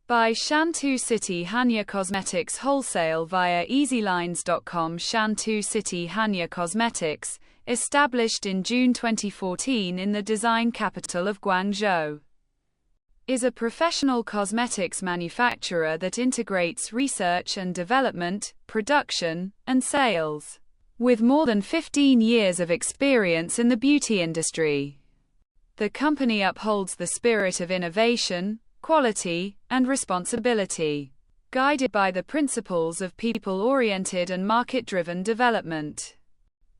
By Shantou City Hanya Cosmetics Wholesale via easylines.com. Shantou City Hanya Cosmetics, established in June 2014 in the design capital of Guangzhou, is a professional cosmetics manufacturer that integrates research and development, production, and sales. With more than 15 years of experience in the beauty industry, the company upholds the spirit of innovation, quality, and responsibility, guided by the principles of people-oriented and market-driven development,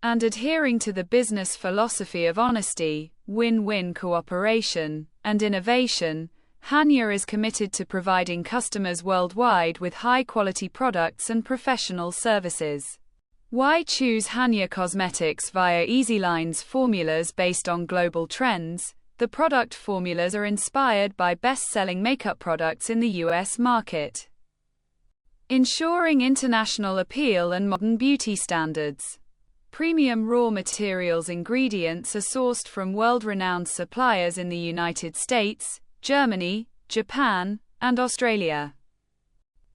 and adhering to the business philosophy of honesty, win-win cooperation, and innovation. Hanya is committed to providing customers worldwide with high-quality products and professional services. Why choose Hanya Cosmetics via EasyLines? Formulas based on global trends. The product formulas are inspired by best-selling makeup products in the US market, ensuring international appeal and modern beauty standards. Premium raw materials ingredients are sourced from world-renowned suppliers in the United States, Germany, Japan, and Australia,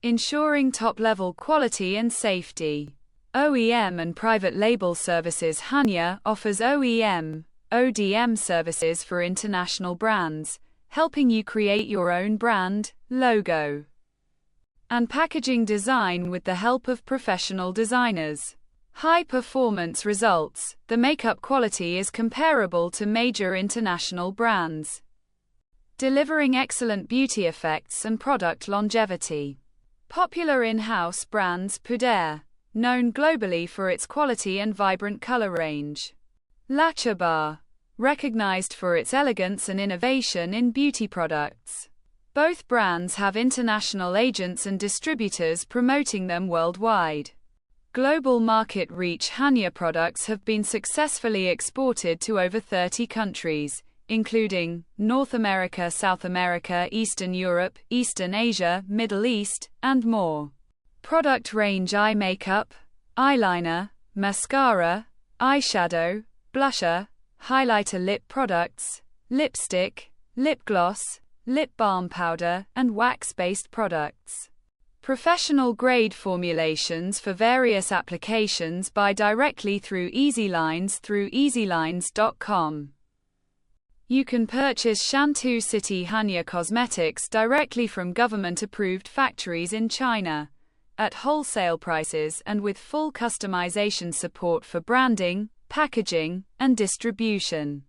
ensuring top-level quality and safety. OEM and private label services. Hanya offers OEM, ODM services for international brands, helping you create your own brand, logo, and packaging design with the help of professional designers. High-performance results. The makeup quality is comparable to major international brands, delivering excellent beauty effects and product longevity. Popular in-house brands. Puder, known globally for its quality and vibrant color range. La Bar, recognized for its elegance and innovation in beauty products. Both brands have international agents and distributors promoting them worldwide. Global market reach. Hanya products have been successfully exported to over 30 countries, including North America, South America, Eastern Europe, Eastern Asia, Middle East, and more. Product range: eye makeup, eyeliner, mascara, eyeshadow, blusher, highlighter, lip products, lipstick, lip gloss, lip balm powder, and wax-based products. Professional grade formulations for various applications. Buy directly through EasyLines through easylines.com. You can purchase Shantou City Hanya Cosmetics directly from government-approved factories in China, at wholesale prices and with full customization support for branding, packaging, and distribution.